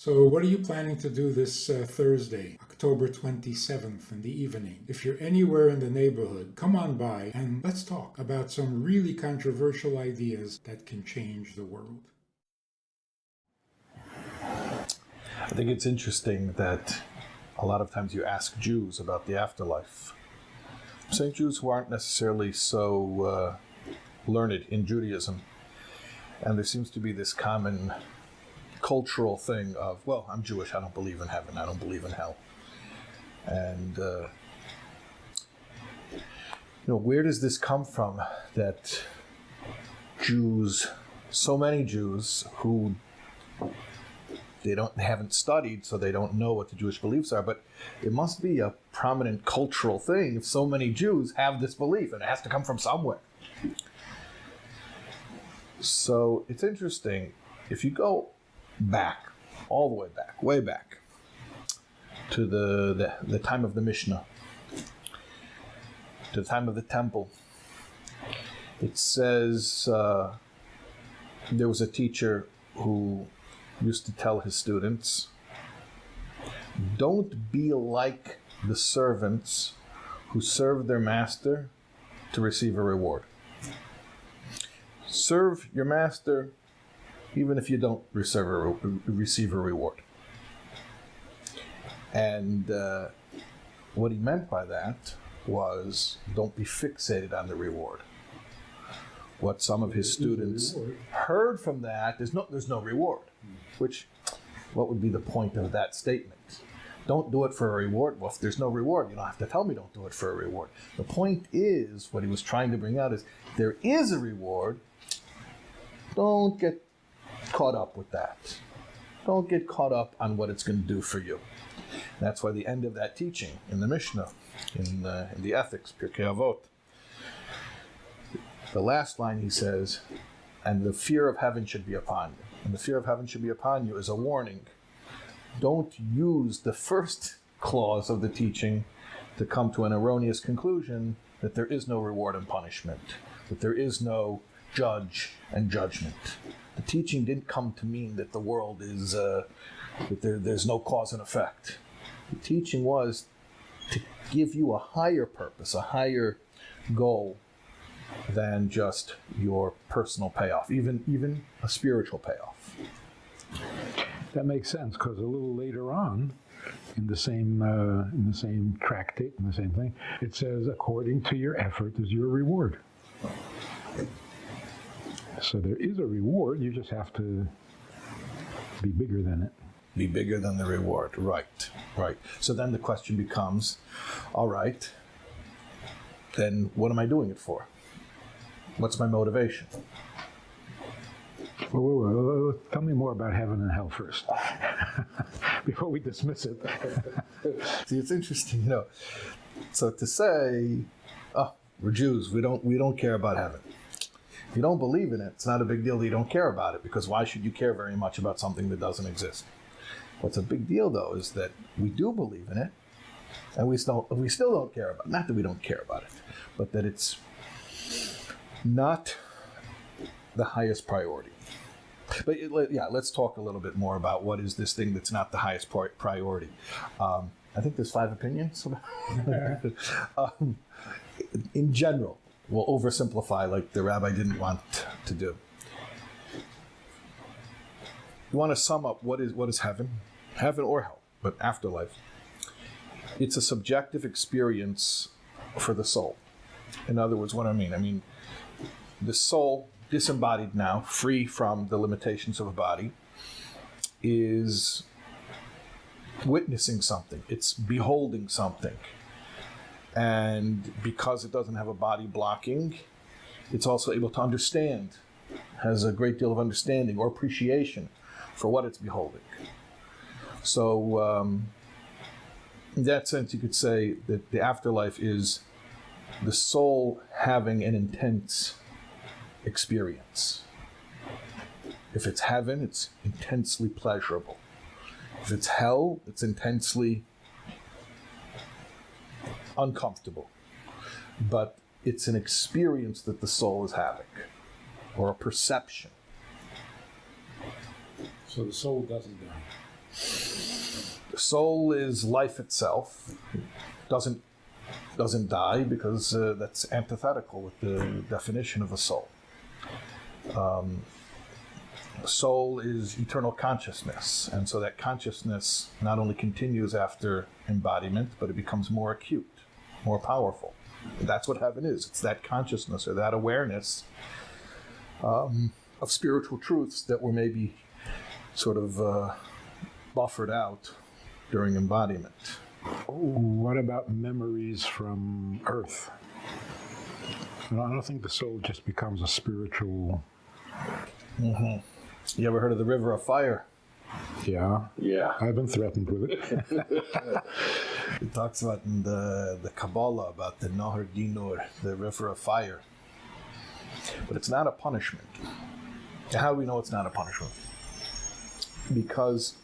So, what are you planning to do this Thursday, October 27th in the evening? If you're anywhere in the neighborhood, come on by and let's talk about some really controversial ideas that can change the world. I think it's interesting that a lot of times you ask Jews about the afterlife. Some Jews who aren't necessarily so learned in Judaism, and there seems to be this common cultural thing of, well, I'm Jewish, I don't believe in heaven, I don't believe in hell. And, where does this come from that Jews, so many Jews who they haven't studied, so they don't know what the Jewish beliefs are, but it must be a prominent cultural thing if so many Jews have this belief, and it has to come from somewhere. So it's interesting, if you go back, all the way back, way back, to the time of the Mishnah, to the time of the temple, it says there was a teacher who used to tell his students, don't be like the servants who serve their master to receive a reward. Serve your master even if you don't receive a reward. And what he meant by that was, don't be fixated on the reward. What some of his students heard from that is, there's no reward. Which, what would be the point of that statement? Don't do it for a reward. Well, if there's no reward, you don't have to tell me don't do it for a reward. The point is, what he was trying to bring out is, there is a reward. Don't get caught up with that. Don't get caught up on what it's going to do for you. That's why the end of that teaching in the Mishnah, in the Ethics, Pirkei Avot, the last line he says, and the fear of heaven should be upon you. And the fear of heaven should be upon you is a warning. Don't use the first clause of the teaching to come to an erroneous conclusion that there is no reward and punishment, that there is no judge and judgment. The teaching didn't come to mean that the world is, that there's no cause and effect. The teaching was to give you a higher purpose, a higher goal than just your personal payoff, even a spiritual payoff. That makes sense, because a little later on, in the same tractate, in the same thing, it says, according to your effort is your reward. So there is a reward, you just have to be bigger than it. Be bigger than the reward, right. So then the question becomes, all right, then what am I doing it for? What's my motivation? Well, tell me more about heaven and hell first, before we dismiss it. See, it's interesting, So to say, oh, we're Jews, we don't care about heaven. If you don't believe in it, it's not a big deal that you don't care about it, because why should you care very much about something that doesn't exist? What's a big deal, though, is that we do believe in it, and we still don't care about it. Not that we don't care about it, but that it's not the highest priority. But let's talk a little bit more about what is this thing that's not the highest priority. I think there's 5 opinions. In general, we'll oversimplify like the rabbi didn't want to do. You want to sum up what is heaven or hell, but afterlife. It's a subjective experience for the soul. In other words, what I mean, the soul, disembodied now, free from the limitations of a body, is witnessing something. It's beholding something. And because it doesn't have a body blocking, it's also able to understand, has a great deal of understanding or appreciation for what it's beholding. So, in that sense, you could say that the afterlife is the soul having an intense experience. If it's heaven, it's intensely pleasurable. If it's hell, it's intensely uncomfortable. But it's an experience that the soul is having, or a perception. So the soul doesn't die. The soul is life itself. Doesn't die because that's antithetical with the definition of a soul. Soul is eternal consciousness, and so that consciousness not only continues after embodiment, but it becomes more acute, more powerful. And that's what heaven is. It's that consciousness or that awareness of spiritual truths that were maybe sort of buffered out during embodiment. What about memories from Earth? I don't think the soul just becomes a spiritual... Mm-hmm. You ever heard of the river of fire? Yeah. I've been threatened with it. It talks about in the Kabbalah about the Nahar Dinur, the river of fire. But it's not a punishment. How do we know it's not a punishment? Because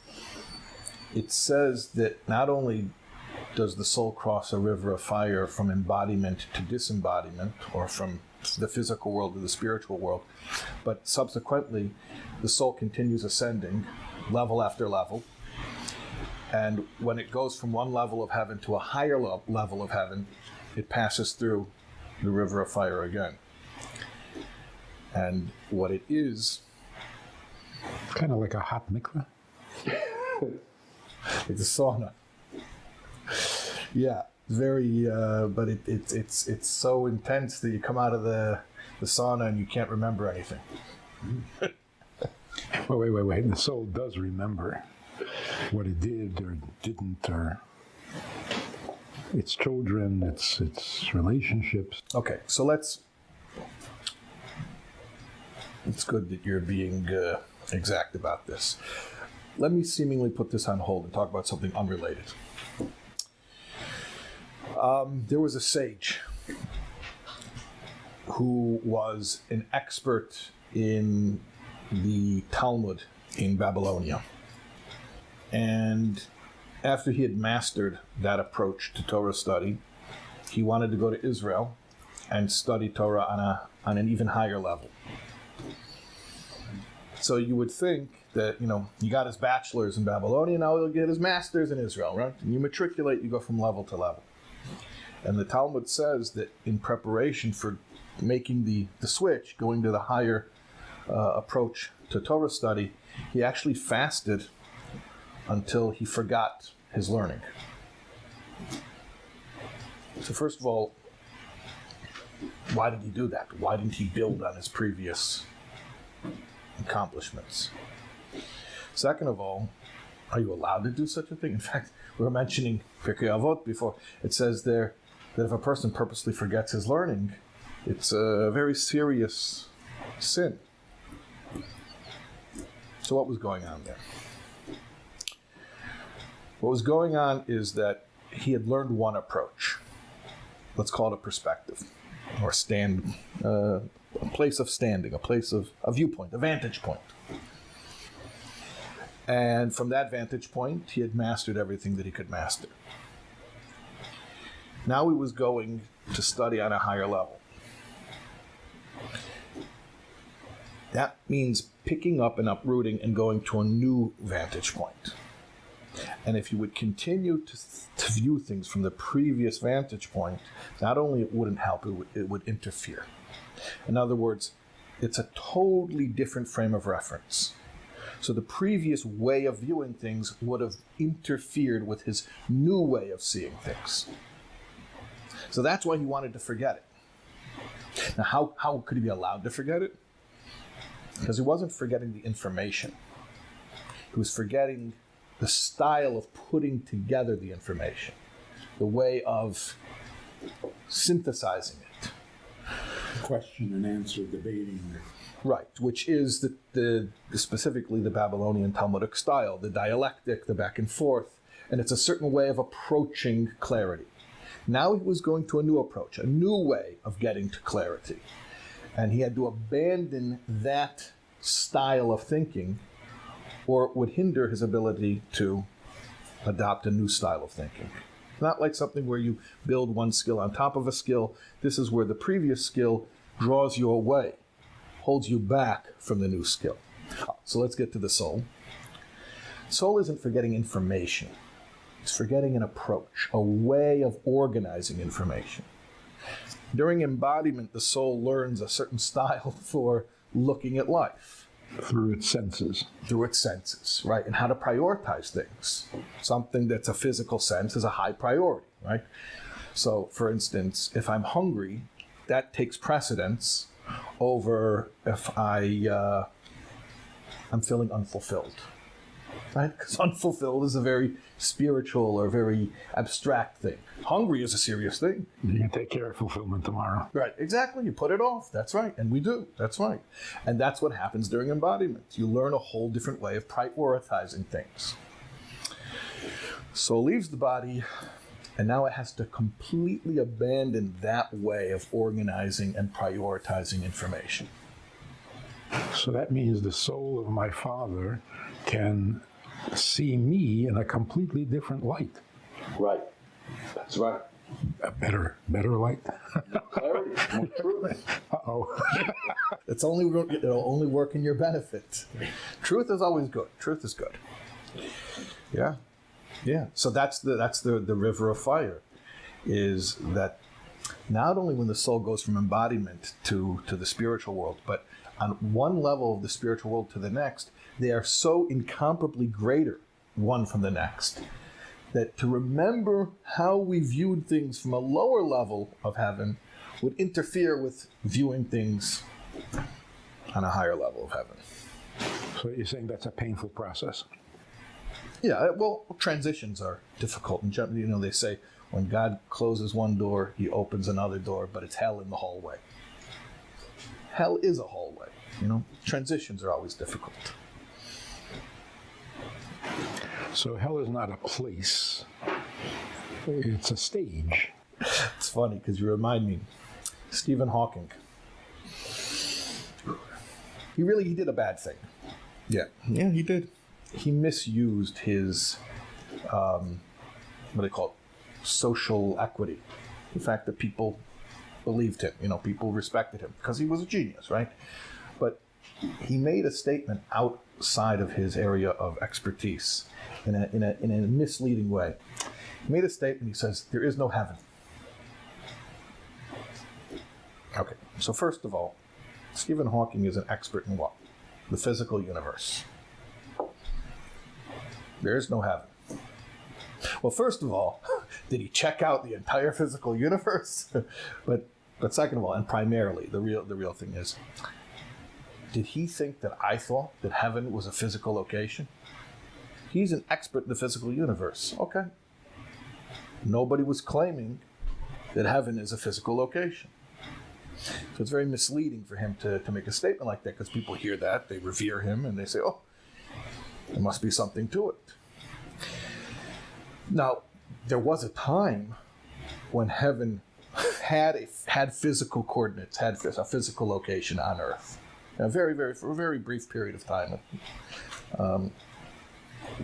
it says that not only does the soul cross a river of fire from embodiment to disembodiment, or from the physical world to the spiritual world, but subsequently the soul continues ascending level after level, and when it goes from one level of heaven to a higher level of heaven, it passes through the river of fire again. And what it is, kind of like a hot mikveh. it's a sauna. Yeah, very, but it's so intense that you come out of the sauna and you can't remember anything. Well, wait. The soul does remember what it did or didn't, or its children, its relationships. Okay, so it's good that you're being exact about this. Let me seemingly put this on hold and talk about something unrelated. There was a sage who was an expert in the Talmud in Babylonia. And after he had mastered that approach to Torah study, he wanted to go to Israel and study Torah on an even higher level. So you would think that, he got his bachelor's in Babylonia, now he'll get his master's in Israel, right? And you matriculate, you go from level to level. And the Talmud says that in preparation for making the switch, going to the higher approach to Torah study, he actually fasted until he forgot his learning. So first of all, why did he do that? Why didn't he build on his previous accomplishments? Second of all, are you allowed to do such a thing? In fact, we were mentioning Pirkei Avot before. It says there that if a person purposely forgets his learning, it's a very serious sin. So what was going on there? What was going on is that he had learned one approach. Let's call it a perspective, or a place of standing, a place of a viewpoint, a vantage point. And from that vantage point, he had mastered everything that he could master. Now he was going to study on a higher level. That means picking up and uprooting and going to a new vantage point. And if you would continue to view things from the previous vantage point, not only it wouldn't help, it would interfere. In other words, it's a totally different frame of reference. So the previous way of viewing things would have interfered with his new way of seeing things. So that's why he wanted to forget it. Now, how could he be allowed to forget it? Because he wasn't forgetting the information. He was forgetting the style of putting together the information, the way of synthesizing it. Question and answer, debating. Right, which is specifically the Babylonian Talmudic style, the dialectic, the back and forth, and it's a certain way of approaching clarity. Now he was going to a new approach, a new way of getting to clarity. And he had to abandon that style of thinking, or it would hinder his ability to adopt a new style of thinking. Not like something where you build one skill on top of a skill. This is where the previous skill draws you away, holds you back from the new skill. So let's get to the soul. Soul isn't forgetting information. It's forgetting an approach, a way of organizing information. During embodiment, the soul learns a certain style for looking at life. Through its senses. Through its senses, right? And how to prioritize things. Something that's a physical sense is a high priority, right? So, for instance, if I'm hungry, that takes precedence over if I'm feeling unfulfilled, right? Because unfulfilled is a very spiritual or very abstract thing. Hungry is a serious thing. You can take care of fulfillment tomorrow. Right, exactly. You put it off. That's right. And we do. That's right. And that's what happens during embodiment. You learn a whole different way of prioritizing things. Soul leaves the body, and now it has to completely abandon that way of organizing and prioritizing information. So that means the soul of my father can see me in a completely different light. Right. That's right. A better light. Clarity, more truth. Uh-oh. It'll only work in your benefit. Truth is always good. Truth is good. Yeah. Yeah. So that's the river of fire, is that not only when the soul goes from embodiment to the spiritual world, but on one level of the spiritual world to the next, they are so incomparably greater one from the next, that to remember how we viewed things from a lower level of heaven would interfere with viewing things on a higher level of heaven. So you're saying that's a painful process? Yeah, well, transitions are difficult. And they say when God closes one door, he opens another door, but it's hell in the hallway. Hell is a hallway. Transitions are always difficult. So hell is not a place, it's a stage. It's funny because you remind me, Stephen Hawking. He did a bad thing. Yeah, he did. He misused his, what do they call it, social equity. The fact that people believed him, people respected him because he was a genius, right? But he made a statement outside of his area of expertise in a misleading way. He made a statement, he says, there is no heaven. Okay, so first of all, Stephen Hawking is an expert in what? The physical universe. There is no heaven. Well, first of all, did he check out the entire physical universe? but second of all, and primarily, the real thing is, did he think that I thought that heaven was a physical location? He's an expert in the physical universe. Okay. Nobody was claiming that heaven is a physical location. So it's very misleading for him to make a statement like that, because people hear that, they revere him, and they say, oh, there must be something to it. Now, there was a time when heaven had physical coordinates, had a physical location on Earth. For a very brief period of time,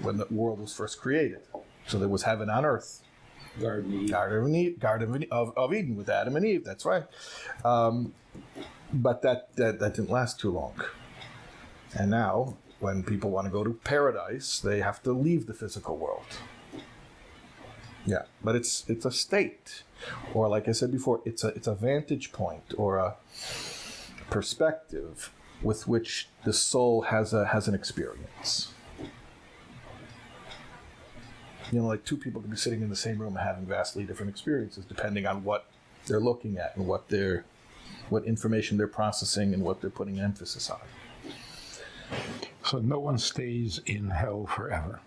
when the world was first created. So there was heaven on Earth. Garden of Eden with Adam and Eve. That's right. But that didn't last too long. And now, when people want to go to paradise, they have to leave the physical world. Yeah, but it's a state, or like I said before, it's a vantage point or a perspective with which the soul has an experience. Like two people can be sitting in the same room and having vastly different experiences depending on what they're looking at and what information they're processing and what they're putting emphasis on. So no one stays in hell forever?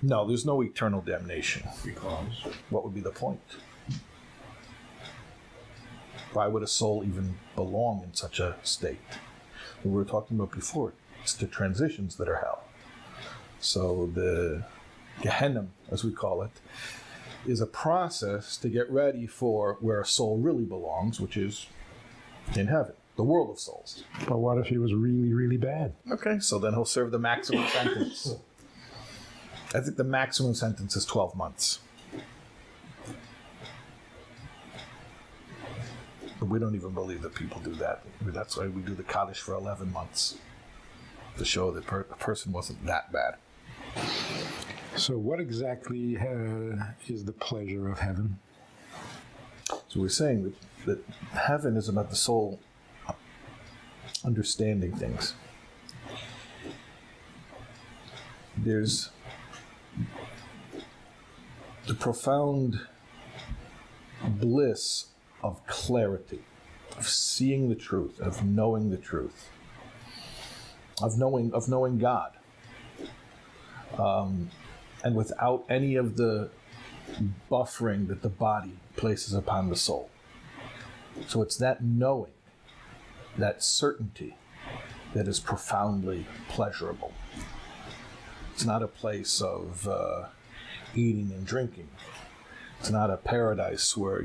No, there's no eternal damnation. Because what would be the point? Why would a soul even belong in such a state? We were talking about before, it's the transitions that are hell. So the Gehenna, as we call it, is a process to get ready for where a soul really belongs, which is in heaven, the world of souls. But what if he was really, really bad? Okay, so then he'll serve the maximum sentence. I think the maximum sentence is 12 months. But we don't even believe that people do that. That's why we do the Kaddish for 11 months, to show that a person wasn't that bad. So, what exactly is the pleasure of heaven? So we're saying that heaven is about the soul understanding things. There's the profound bliss of clarity, of seeing the truth, of knowing the truth, of knowing God, and without any of the buffering that the body places upon the soul. So it's that knowing, that certainty, that is profoundly pleasurable. It's not a place of eating and drinking. It's not a paradise where,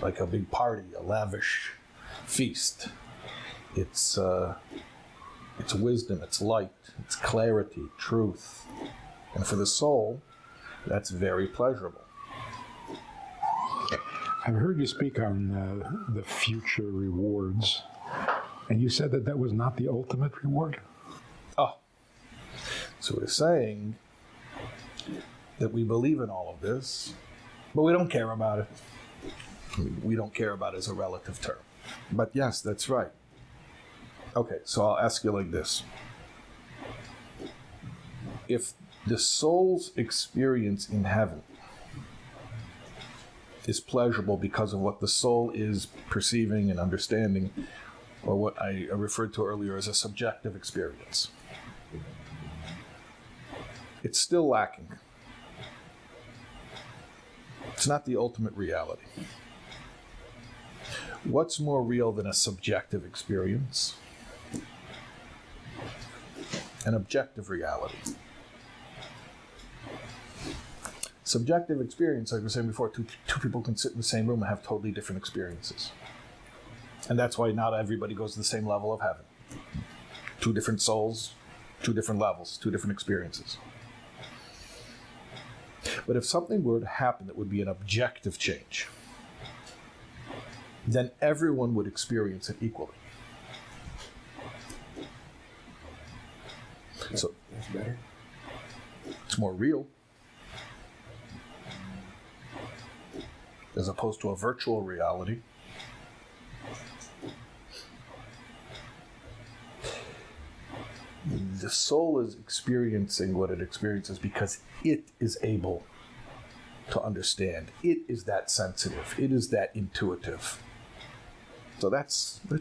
like a big party, a lavish feast. It's wisdom, it's light, it's clarity, truth. And for the soul, that's very pleasurable. I've heard you speak on the future rewards, and you said that was not the ultimate reward? Oh, so we're saying that we believe in all of this, but we don't care about it. We don't care about it as a relative term. But yes, that's right. Okay, so I'll ask you like this. If the soul's experience in heaven is pleasurable because of what the soul is perceiving and understanding, or what I referred to earlier as a subjective experience, it's still lacking. It's not the ultimate reality. What's more real than a subjective experience? An objective reality. Subjective experience, like we were saying before, two people can sit in the same room and have totally different experiences. And that's why not everybody goes to the same level of heaven. Two different souls, two different levels, two different experiences. But if something were to happen that would be an objective change, then everyone would experience it equally. So That's better. it's more real, as opposed to a virtual reality. The soul is experiencing what it experiences because it is able to understand. It is that sensitive. It is that intuitive. So that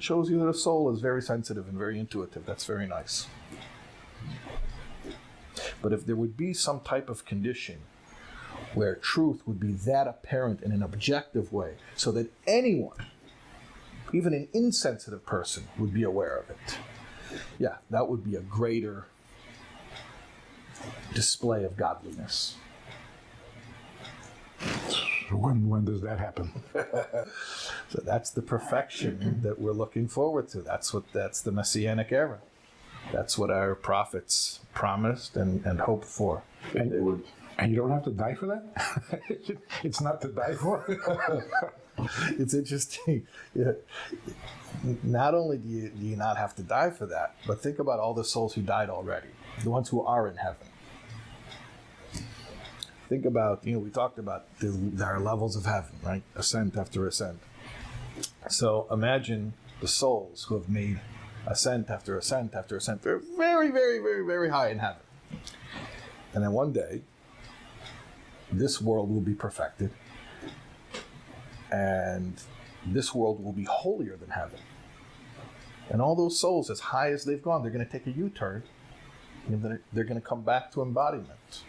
shows you that a soul is very sensitive and very intuitive. That's very nice. But if there would be some type of condition where truth would be that apparent in an objective way, so that anyone, even an insensitive person, would be aware of it, yeah, that would be a greater display of godliness. When does that happen? So that's the perfection that we're looking forward to. That's the Messianic era. That's what our prophets promised and hoped for. And you don't have to die for that? It's not to die for? It's interesting. Yeah. Not only do you not have to die for that, but think about all the souls who died already, the ones who are in heaven. Think about, we talked about our levels of heaven, right? Ascent after ascent. So imagine the souls who have made ascent after ascent after ascent. They're very, very, very, very high in heaven. And then one day, this world will be perfected. And this world will be holier than heaven. And all those souls, as high as they've gone, they're going to take a U-turn. And they're going to come back to embodiment.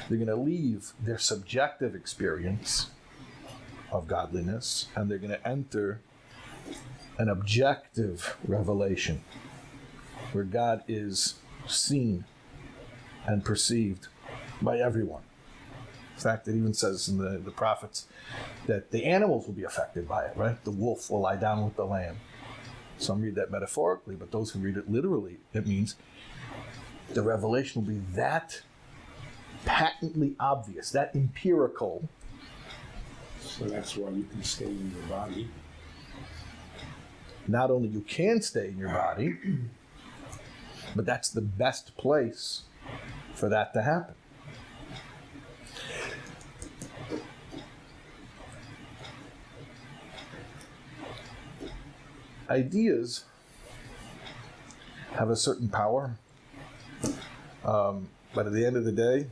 They're going to leave their subjective experience of godliness, and they're going to enter an objective revelation where God is seen and perceived by everyone. In fact, it even says in the prophets that the animals will be affected by it, right? The wolf will lie down with the lamb. Some read that metaphorically, but those who read it literally, it means the revelation will be that patently obvious, that empirical. So that's why you can stay in your body. Not only you can stay in your body, But that's the best place for that to happen. Ideas have a certain power, but at the end of the day,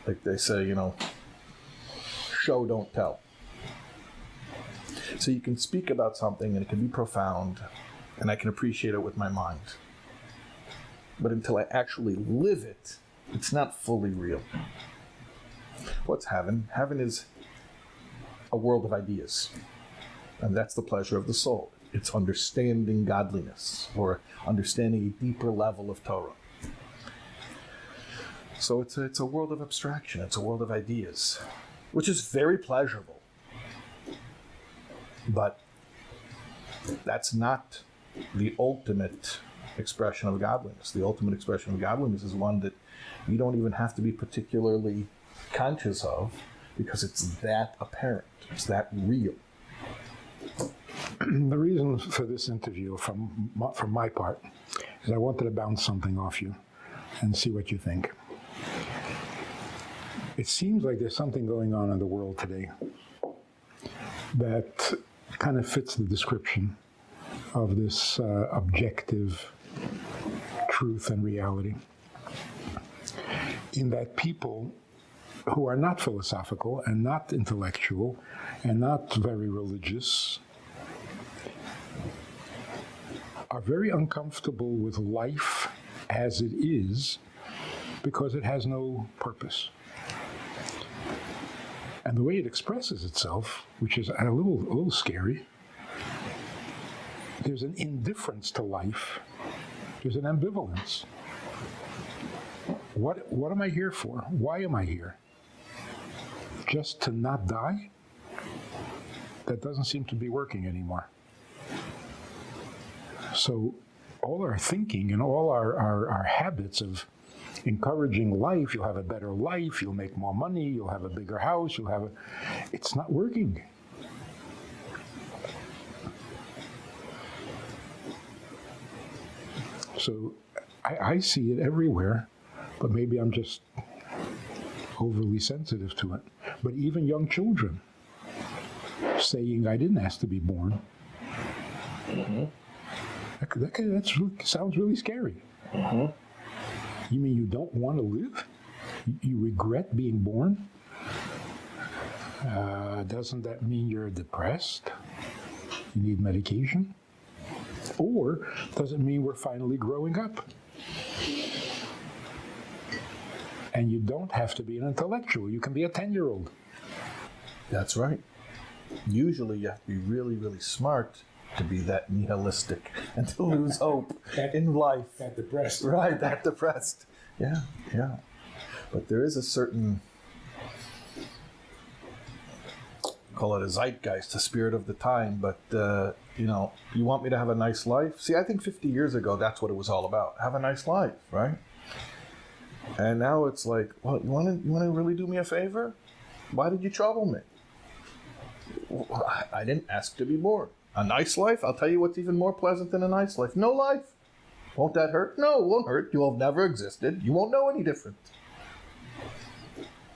like they say, show, don't tell. So you can speak about something and it can be profound, and I can appreciate it with my mind. But until I actually live it, it's not fully real. What's heaven? Heaven is a world of ideas. And that's the pleasure of the soul. It's understanding godliness, or understanding a deeper level of Torah. So it's a world of abstraction. It's a world of ideas, which is very pleasurable. But that's not the ultimate expression of godliness. The ultimate expression of godliness is one that you don't even have to be particularly conscious of, because it's that apparent. It's that real. The reason for this interview, from my part, is I wanted to bounce something off you and see what you think. It seems like there's something going on in the world today that kind of fits the description of this objective truth and reality, in that people who are not philosophical and not intellectual and not very religious are very uncomfortable with life as it is, because it has no purpose. And the way it expresses itself, which is a little scary, there's an indifference to life. There's an ambivalence. What am I here for? Why am I here? Just to not die? That doesn't seem to be working anymore. So all our thinking and all our habits of encouraging life, you'll have a better life, you'll make more money, you'll have a bigger house, it's not working. So I see it everywhere, but maybe I'm just overly sensitive to it. But even young children saying, I didn't ask to be born. Mm-hmm. That sounds really scary. Mm-hmm. You mean you don't want to live? You regret being born? Doesn't that mean you're depressed? You need medication? Or does it mean we're finally growing up? And you don't have to be an intellectual. You can be a 10-year-old. That's right. Usually you have to be really, really smart to be that nihilistic and to lose hope in life. That depressed. Right, that depressed. Yeah. But there is a certain, call it a zeitgeist, a spirit of the time, but, you want me to have a nice life? See, I think 50 years ago, that's what it was all about. Have a nice life, right? And now it's like, well, you want to really do me a favor? Why did you trouble me? I didn't ask to be born. A nice life? I'll tell you what's even more pleasant than a nice life. No life. Won't that hurt? No, it won't hurt. You'll have never existed. You won't know any different.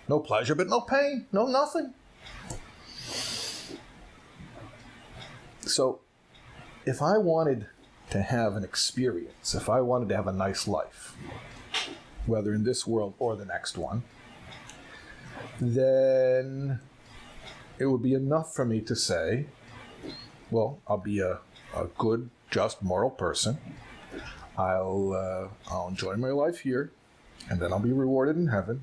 No pleasure, but no pain. No nothing. So, if I wanted to have an experience, if I wanted to have a nice life, whether in this world or the next one, then it would be enough for me to say, well, I'll be a good, just, moral person. I'll enjoy my life here, and then I'll be rewarded in heaven.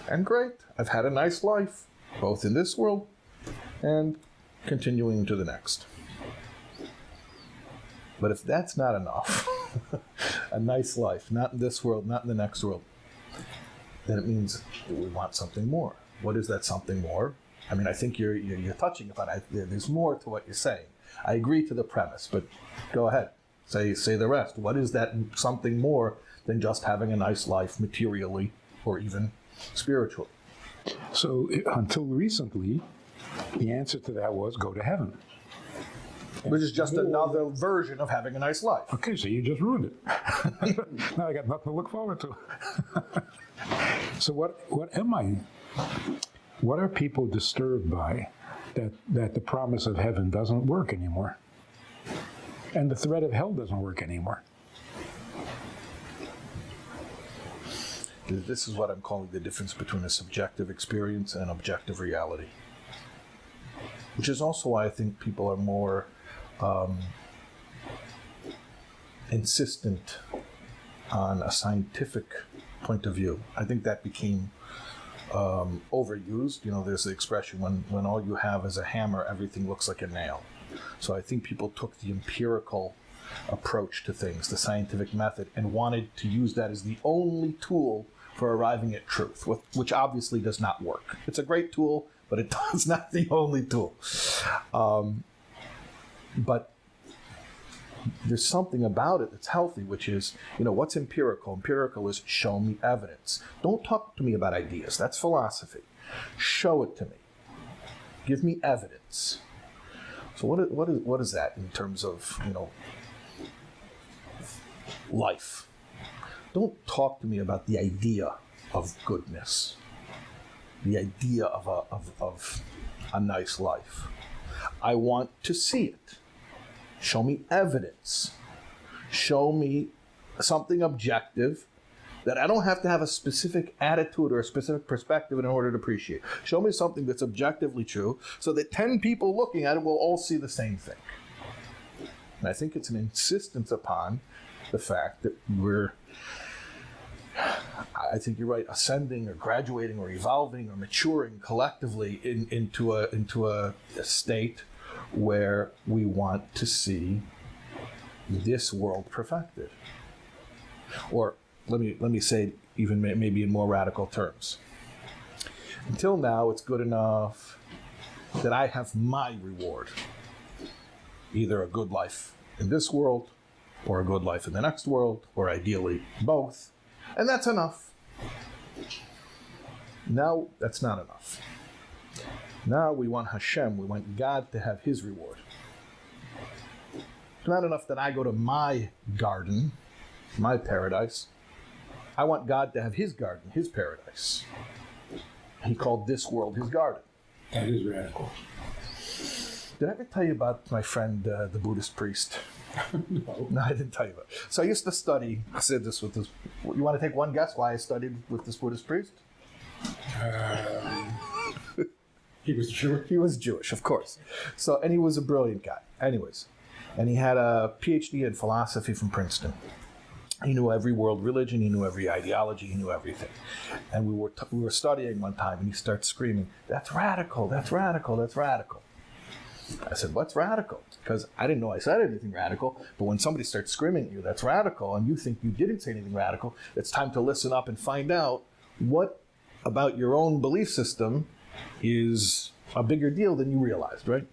And great, I've had a nice life, both in this world and continuing to the next. But if that's not enough, a nice life, not in this world, not in the next world, then it means we want something more. What is that something more? I mean, I think you're touching upon it. There's more to what you're saying. I agree to the premise, but go ahead. Say the rest. What is that something more than just having a nice life materially or even spiritually? So until recently, the answer to that was go to heaven. Which is just another version of having a nice life. Okay, so you just ruined it. Now I got nothing to look forward to. So what am I? What are people disturbed by that the promise of heaven doesn't work anymore? And the threat of hell doesn't work anymore? This is what I'm calling the difference between a subjective experience and an objective reality. Which is also why I think people are more insistent on a scientific point of view. I think that became overused. You know, there's the expression, when all you have is a hammer, everything looks like a nail. So I think people took the empirical approach to things, the scientific method, and wanted to use that as the only tool for arriving at truth, which obviously does not work. It's a great tool, but it's not the only tool. But there's something about it that's healthy, which is, what's empirical? Empirical is show me evidence. Don't talk to me about ideas. That's philosophy. Show it to me. Give me evidence. So what is that in terms of, life? Don't talk to me about the idea of goodness, the idea of a nice life. I want to see it. Show me evidence. Show me something objective that I don't have to have a specific attitude or a specific perspective in order to appreciate. Show me something that's objectively true so that 10 people looking at it will all see the same thing. And I think it's an insistence upon the fact that I think you're right, ascending or graduating or evolving or maturing collectively into a state where we want to see this world perfected. Or let me say it even maybe in more radical terms. Until now, it's good enough that I have my reward, either a good life in this world or a good life in the next world, or ideally both, and that's enough. Now that's not enough. Now we want Hashem, we want God to have his reward. It's not enough that I go to my garden, my paradise. I want God to have his garden, his paradise. He called this world his garden. That is radical. Did I ever tell you about my friend, the Buddhist priest? No, I didn't tell you about it. So I used to study, I said this with this, you want to take one guess why I studied with this Buddhist priest? He was Jewish? He was Jewish, of course. So, and he was a brilliant guy. Anyways, and he had a PhD in philosophy from Princeton. He knew every world religion, he knew every ideology, he knew everything. And we were studying one time, and he starts screaming, "That's radical, that's radical, that's radical." I said, "What's radical?" Because I didn't know I said anything radical, but when somebody starts screaming at you, "That's radical," and you think you didn't say anything radical, it's time to listen up and find out what about your own belief system is a bigger deal than you realized, right?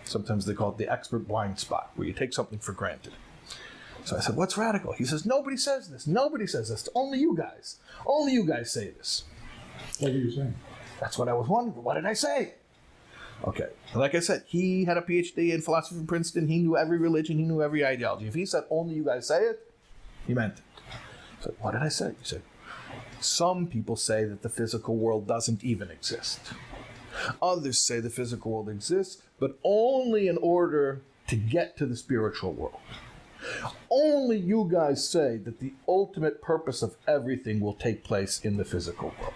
Sometimes they call it the expert blind spot, where you take something for granted. So I said, "What's radical?" He says, "Nobody says this. Nobody says this. Only you guys. Only you guys say this." What are you saying? That's what I was wondering. What did I say? Okay. Like I said, he had a PhD in philosophy from Princeton. He knew every religion. He knew every ideology. If he said, "Only you guys say it," he meant it. I said, "What did I say?" He said, "Some people say that the physical world doesn't even exist. Others say the physical world exists, but only in order to get to the spiritual world. Only you guys say that the ultimate purpose of everything will take place in the physical world."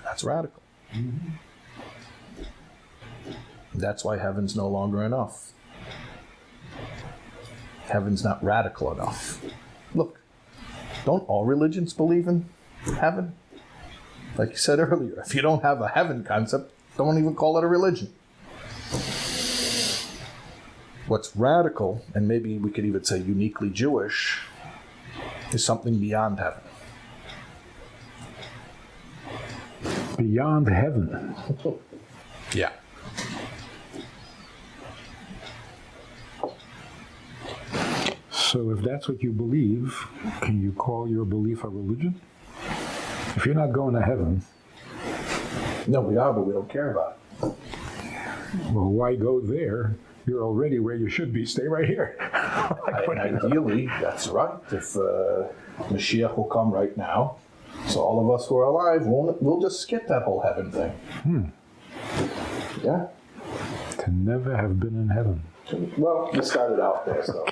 That's radical. Mm-hmm. That's why heaven's no longer enough. Heaven's not radical enough. Look, don't all religions believe in heaven? Like you said earlier, if you don't have a heaven concept, don't even call it a religion. What's radical, and maybe we could even say uniquely Jewish, is something beyond heaven. Beyond heaven. Yeah. So if that's what you believe, can you call your belief a religion? If you're not going to heaven... No, we are, but we don't care about it. Well, why go there? You're already where you should be. Stay right here. Ideally, that's right. If Mashiach will come right now, so all of us who are alive, we'll just skip that whole heaven thing. Yeah. To never have been in heaven. Well, you started out there, so.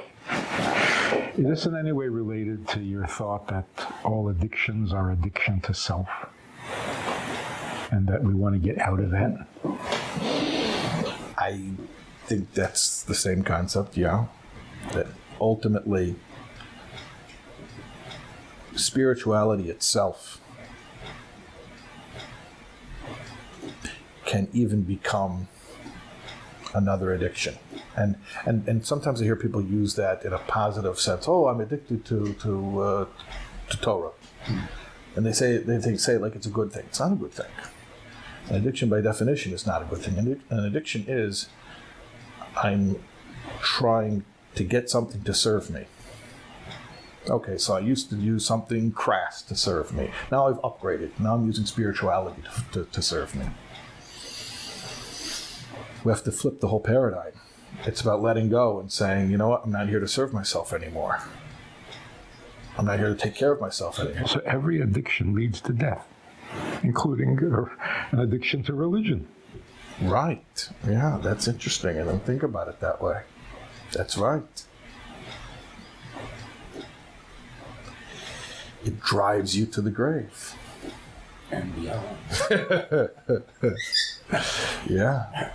Is this in any way related to your thought that all addictions are addiction to self? And that we want to get out of that? I think that's the same concept, yeah. That ultimately, spirituality itself can even become another addiction. And sometimes I hear people use that in a positive sense. Oh, I'm addicted to Torah. And they say it like it's a good thing. It's not a good thing. An addiction, by definition, is not a good thing. An addiction is, I'm trying to get something to serve me. Okay, so I used to use something crass to serve me. Now I've upgraded. Now I'm using spirituality to serve me. We have to flip the whole paradigm. It's about letting go and saying, you know what, I'm not here to serve myself anymore. I'm not here to take care of myself anymore. So every addiction leads to death, including an addiction to religion. Right. Yeah, that's interesting. I didn't think about it that way. That's right. It drives you to the grave. And beyond. Yeah.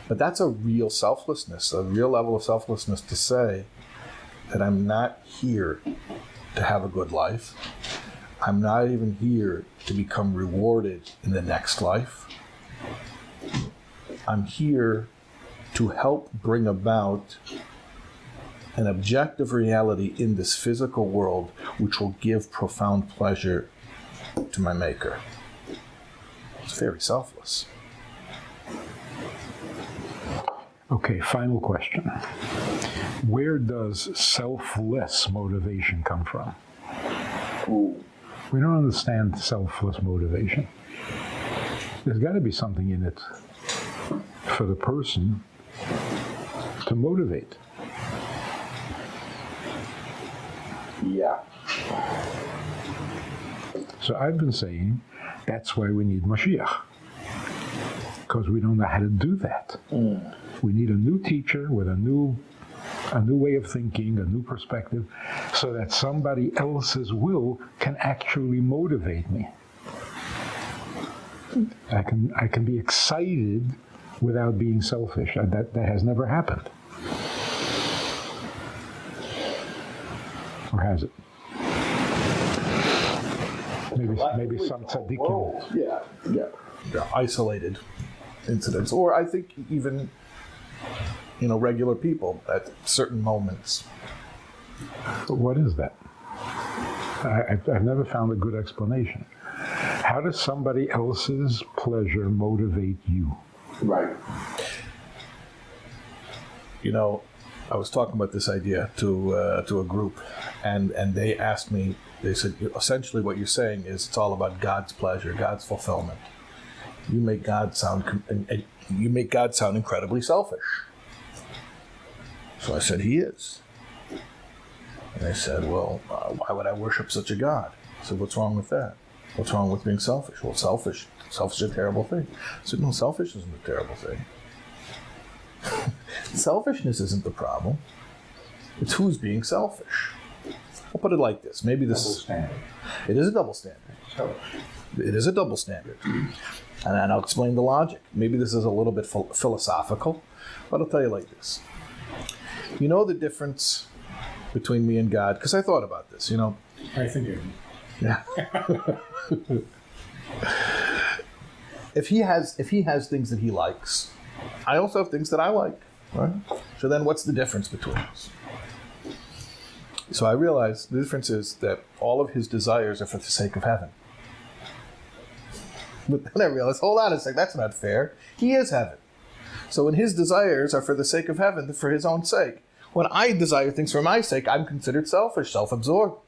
But that's a real selflessness, a real level of selflessness to say that I'm not here to have a good life. I'm not even here to become rewarded in the next life. I'm here to help bring about an objective reality in this physical world which will give profound pleasure to my Maker. It's very selfless. Okay, final question. Where does selfless motivation come from? Ooh. We don't understand selfless motivation. There's got to be something in it for the person to motivate. Yeah. So I've been saying that's why we need Mashiach, because we don't know how to do that. We need a new teacher with a new way of thinking, a new perspective, so that somebody else's will can actually motivate me. I can be excited without being selfish. That has never happened. Or has it? Maybe some tzaddikim. Yeah. Isolated incidents, or I think even regular people at certain moments. But what is that? I've never found a good explanation. How does somebody else's pleasure motivate you? Right. I was talking about this idea to a group, and they asked me. They said, essentially, what you're saying is it's all about God's pleasure, God's fulfillment. You make God sound incredibly selfish. So I said, He is. And they said, well, why would I worship such a God? I said, what's wrong with that? What's wrong with being selfish? Well, selfish is a terrible thing. I said, no, selfish isn't a terrible thing. Selfishness isn't the problem. It's who's being selfish. I'll put it like this. Maybe this it is a double standard. It is a double standard. And I'll explain the logic. Maybe this is a little bit philosophical, but I'll tell you like this. You know the difference between me and God? Because I thought about this, I think you. Yeah. If he has things that he likes, I also have things that I like, right? So then what's the difference between us? So I realized the difference is that all of his desires are for the sake of heaven. But then I realized, hold on a sec, that's not fair. He is heaven. So when his desires are for the sake of heaven, for his own sake, when I desire things for my sake, I'm considered selfish, self-absorbed.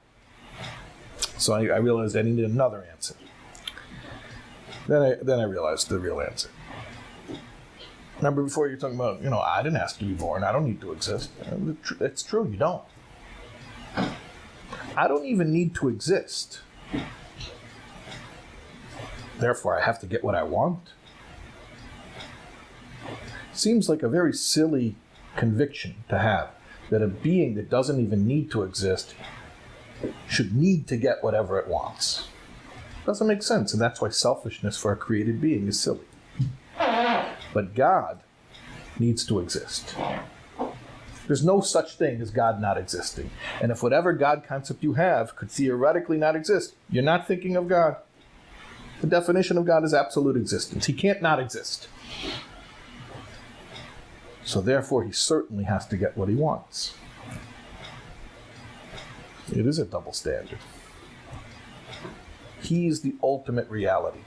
So I realized I needed another answer. Then I realized the real answer. Remember before you're talking about, I didn't ask to be born. I don't need to exist. It's true, you don't. I don't even need to exist. Therefore, I have to get what I want. Seems like a very silly conviction to have, that a being that doesn't even need to exist should need to get whatever it wants. Doesn't make sense, and that's why selfishness for a created being is silly. But God needs to exist. There's no such thing as God not existing. And if whatever God concept you have could theoretically not exist, you're not thinking of God. The definition of God is absolute existence. He can't not exist. So therefore, he certainly has to get what he wants. It is a double standard. He's the ultimate reality.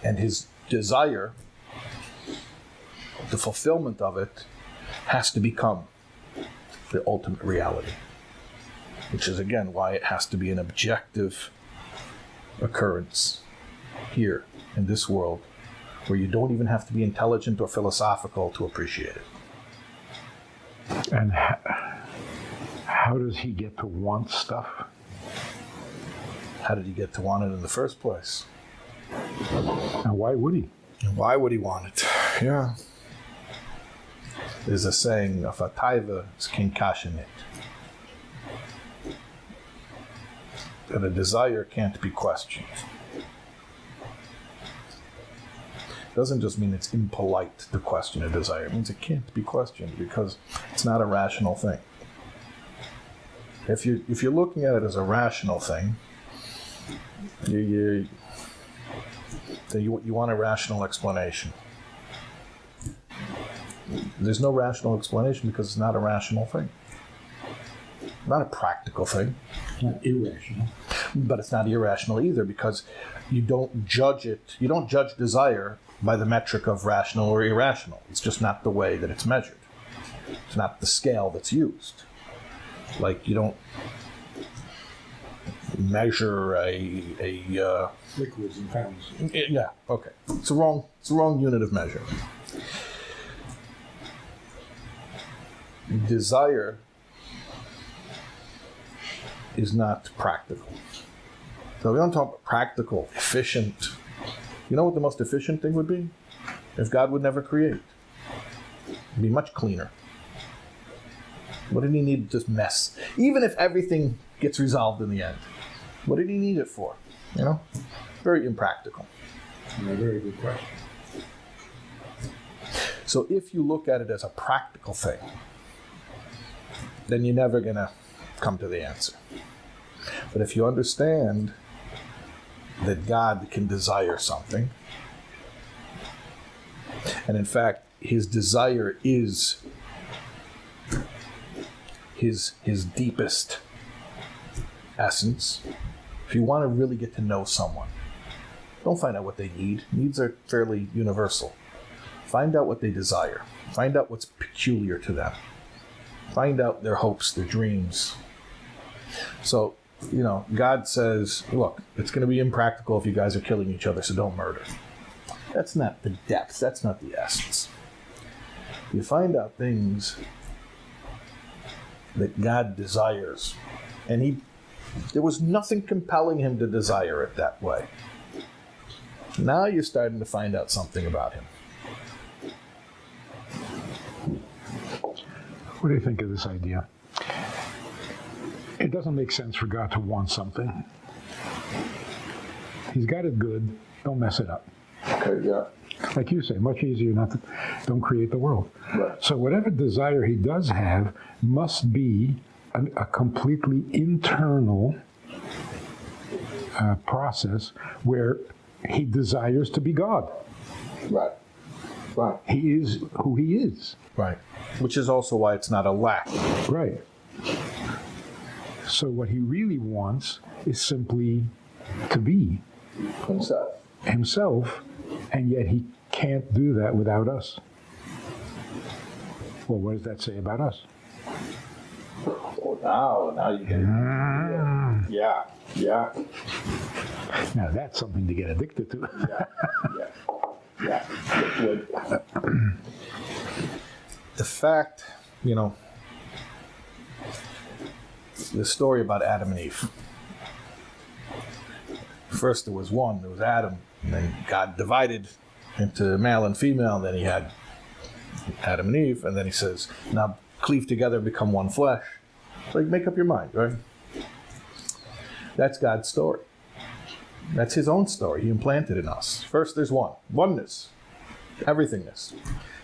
And his desire, the fulfillment of it, has to become the ultimate reality. Which is, again, why it has to be an objective occurrence here in this world, where you don't even have to be intelligent or philosophical to appreciate it. And how does he get to want stuff? How did he get to want it in the first place? And why would he? And why would he want it? Yeah. There's a saying of a taiva is kinkashinit. That a desire can't be questioned. Doesn't just mean it's impolite to question a desire. It means it can't be questioned because it's not a rational thing. If you're looking at it as a rational thing, you want a rational explanation. There's no rational explanation because it's not a rational thing. Not a practical thing. Not irrational. But it's not irrational either, because you don't judge desire by the metric of rational or irrational. It's just not the way that it's measured. It's not the scale that's used. Like, you don't measure a Liquids and pounds. yeah, okay. It's the wrong unit of measure. Desire is not practical. So we don't talk about practical, efficient. You know what the most efficient thing would be? If God would never create. It'd be much cleaner. What did he need this mess? Even if everything gets resolved in the end, what did he need it for? Very impractical. A very good question. So if you look at it as a practical thing, then you're never going to come to the answer. But if you understand that God can desire something, and in fact, his desire is his deepest essence. If you want to really get to know someone, don't find out what they need. Needs are fairly universal. Find out what they desire. Find out what's peculiar to them. Find out their hopes, their dreams. So, God says, look, it's going to be impractical if you guys are killing each other, so don't murder. That's not the depth. That's not the essence. You find out things that God desires, and there was nothing compelling him to desire it that way. Now you're starting to find out something about him. What do you think of this idea? It doesn't make sense for God to want something. He's got it good. Don't mess it up. Okay, yeah. Like you say, much easier not to, don't create the world. Right. So whatever desire he does have must be a completely internal process where he desires to be God. Right. Right. He is who he is. Right. Which is also why it's not a lack. Right. So what he really wants is simply to be himself, and yet he can't do that without us. Well, what does that say about us? Oh, now you get it. Yeah. Now that's something to get addicted to. Yeah. Yeah. The fact, the story about Adam and Eve. First there was one, there was Adam, and then God divided into male and female, and then he had Adam and Eve, and then he says, now cleave together and become one flesh. So make up your mind, right? That's God's story. That's his own story. He implanted in us. First there's oneness, everythingness.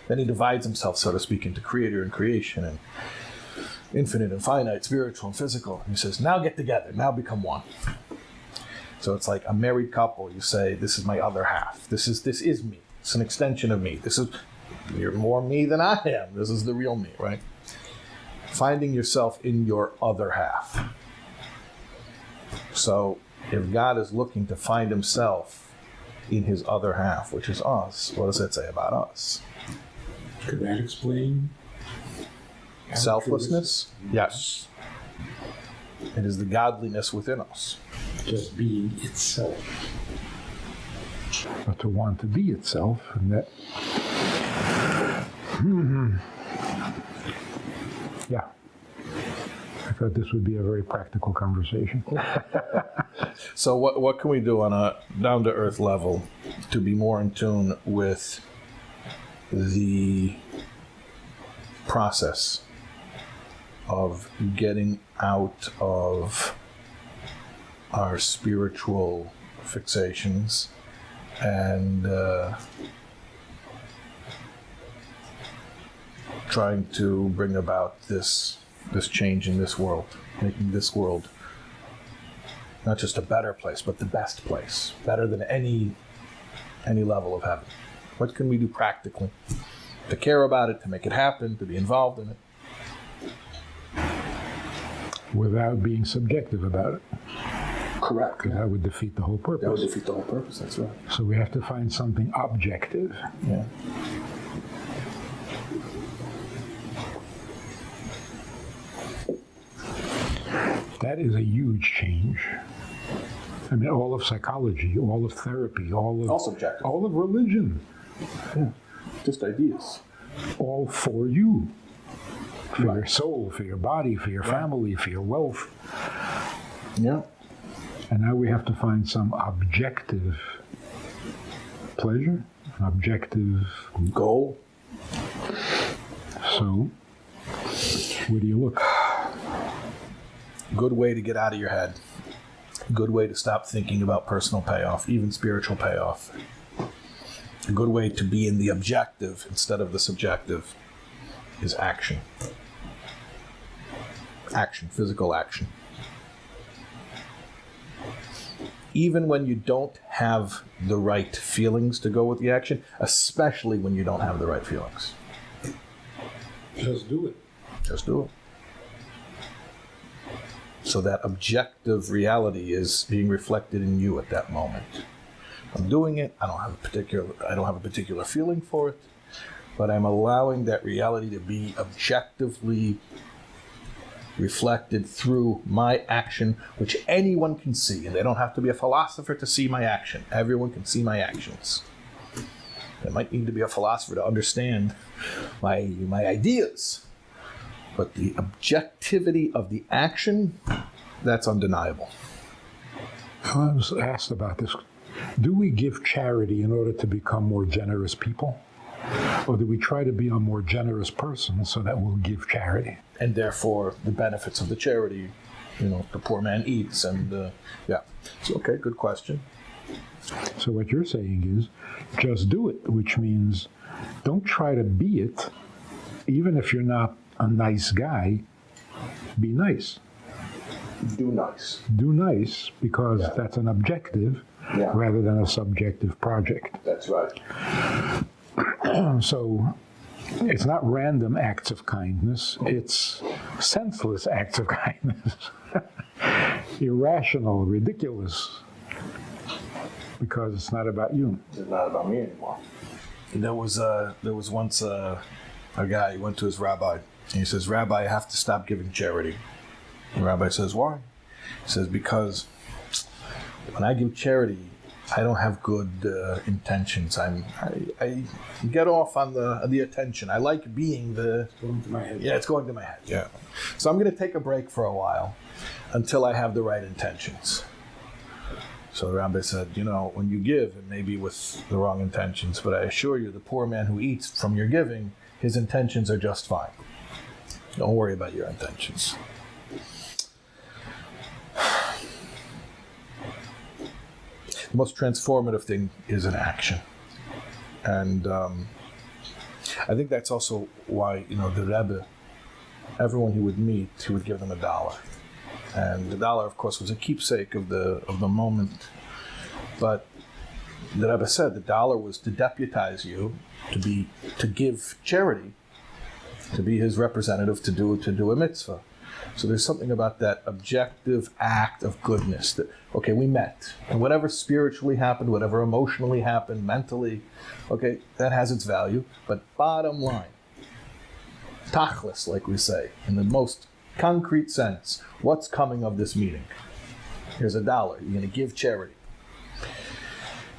Then he divides himself, so to speak, into creator and creation, and infinite and finite, spiritual and physical. And he says, now get together, now become one. So it's like a married couple. You say, this is my other half. This is me. It's an extension of me. You're more me than I am. This is the real me, right? Finding yourself in your other half. So if God is looking to find himself in his other half, which is us, what does that say about us? Could that explain? Selflessness? Yes. It is the godliness within us. Just being itself. But to want to be itself, and that. Yeah. I thought this would be a very practical conversation. So what can we do on a down-to-earth level to be more in tune with the process of getting out of our spiritual fixations and trying to bring about this change in this world, making this world not just a better place, but the best place, better than any level of heaven? What can we do practically to care about it, to make it happen, to be involved in it? Without being subjective about it. Correct. Because that would defeat the whole purpose. That would defeat the whole purpose, that's right. So we have to find something objective. Yeah. That is a huge change. I mean, all of psychology, all of therapy, all subjective. All of religion. Yeah. Just ideas. All for you. For your soul, for your body, for your family, for your wealth. Yeah. And now we have to find some objective pleasure, objective goal. So, where do you look? Good way to get out of your head. Good way to stop thinking about personal payoff, even spiritual payoff. A good way to be in the objective instead of the subjective is action. Action, physical action. Even when you don't have the right feelings to go with the action, especially when you don't have the right feelings. Just do it. Just do it. So that objective reality is being reflected in you at that moment. I'm doing it. I don't have a particular feeling for it, but I'm allowing that reality to be objectively reflected through my action, which anyone can see, and they don't have to be a philosopher to see my action. Everyone can see my actions. They might need to be a philosopher to understand my ideas, but the objectivity of the action, that's undeniable. I was asked about this. Do we give charity in order to become more generous people? Or do we try to be a more generous person so that we'll give charity? And therefore, the benefits of the charity, the poor man eats, and yeah. So, okay, good question. So what you're saying is, just do it, which means don't try to be it. Even if you're not a nice guy, be nice. Do nice. Do nice, because that's an objective rather than a subjective project. That's right. So it's not random acts of kindness, it's senseless acts of kindness. Irrational, ridiculous, because it's not about you. It's not about me anymore. There was once a guy, he went to his rabbi, and he says, "Rabbi, I have to stop giving charity." The rabbi says, "Why?" He says, "Because when I give charity, I don't have good intentions. I get off on the attention. I like being the... It's going to my head. Yeah, it's going to my head. Yeah. So I'm going to take a break for a while until I have the right intentions. So the rabbi said, when you give, it may be with the wrong intentions, but I assure you, the poor man who eats from your giving, his intentions are just fine. Don't worry about your intentions. The most transformative thing is an action. And I think that's also why, the Rebbe, everyone he would meet, he would give them $1. And the dollar, of course, was a keepsake of the moment. But the Rebbe said the dollar was to deputize you to give charity, to be his representative, to do a mitzvah. So there's something about that objective act of goodness that, okay, we met. And whatever spiritually happened, whatever emotionally happened, mentally, okay, that has its value. But bottom line, tachlis, like we say, in the most concrete sense, what's coming of this meeting? Here's $1. You're going to give charity.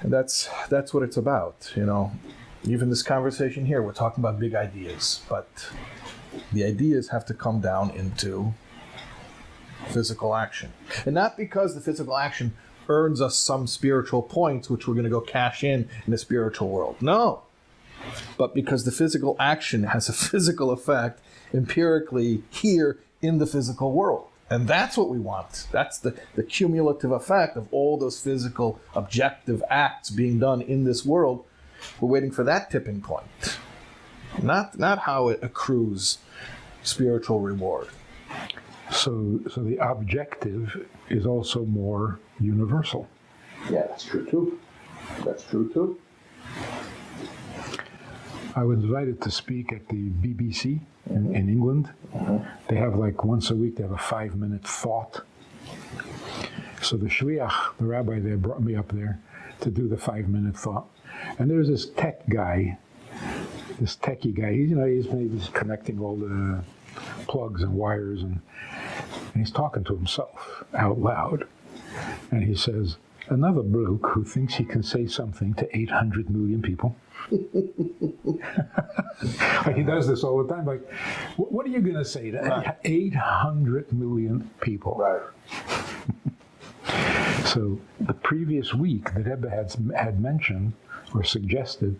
And that's what it's about, Even this conversation here, we're talking about big ideas, but the ideas have to come down into physical action. And not because the physical action earns us some spiritual points, which we're going to go cash in the spiritual world. No. But because the physical action has a physical effect empirically here in the physical world. And that's what we want. That's the cumulative effect of all those physical objective acts being done in this world. We're waiting for that tipping point. Not how it accrues spiritual reward. So the objective is also more universal. Yeah, that's true too. I was invited to speak at the BBC in England. They have once a week, they have a 5-minute thought. So the shliach, the rabbi there, brought me up there to do the 5-minute thought. And there's this techie guy. He's connecting all the plugs and wires, and he's talking to himself out loud. And he says, another bloke who thinks he can say something to 800 million people. He does this all the time. What are you going to say to 800 million people? Right. So the previous week, the Rebbe had mentioned or suggested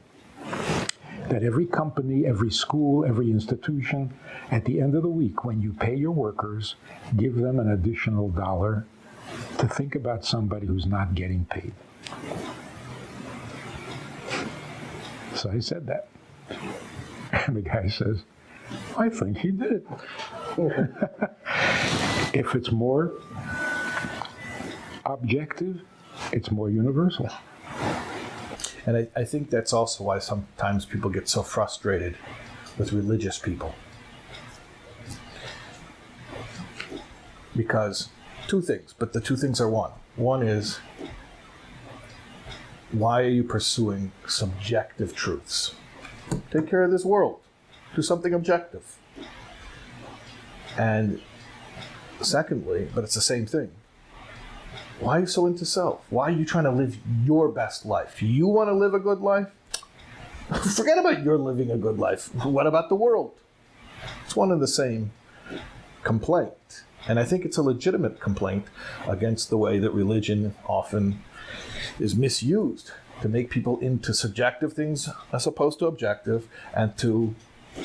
that every company, every school, every institution, at the end of the week, when you pay your workers, give them an additional $1 to think about somebody who's not getting paid. So I said that. And the guy says, I think he did it. If it's more objective, it's more universal. And I think that's also why sometimes people get so frustrated with religious people. Because two things, but the two things are one. One is, why are you pursuing subjective truths? Take care of this world. Do something objective. And secondly, but it's the same thing, why are you so into self? Why are you trying to live your best life? You want to live a good life? Forget about your living a good life. What about the world? It's one and the same complaint. And I think it's a legitimate complaint against the way that religion often is misused to make people into subjective things as opposed to objective, and to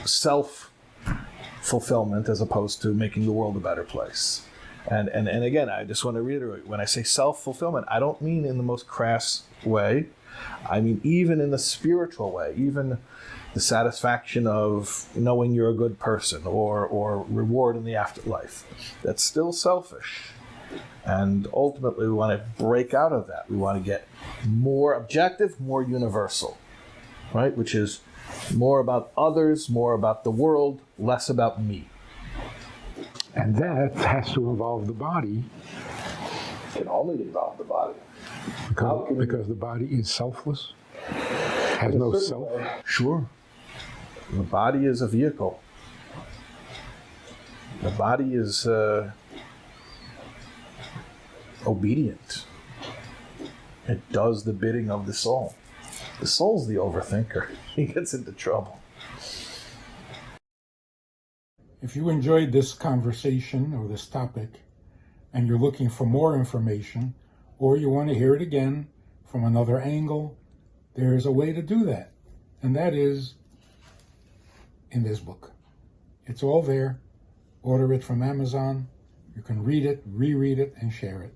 self-fulfillment as opposed to making the world a better place. And again, I just want to reiterate, when I say self-fulfillment, I don't mean in the most crass way. I mean even in the spiritual way, even the satisfaction of knowing you're a good person or reward in the afterlife. That's still selfish. And ultimately, we want to break out of that. We want to get more objective, more universal, right? Which is more about others, more about the world, less about me. And that has to involve the body. It can only involve the body. Because the body is selfless, has no self. Sure. The body is a vehicle. The body is obedient. It does the bidding of the soul. The soul's the overthinker. He gets into trouble. If you enjoyed this conversation or this topic, and you're looking for more information, or you want to hear it again from another angle, there is a way to do that. And that is in this book. It's all there. Order it from Amazon. You can read it, reread it, and share it.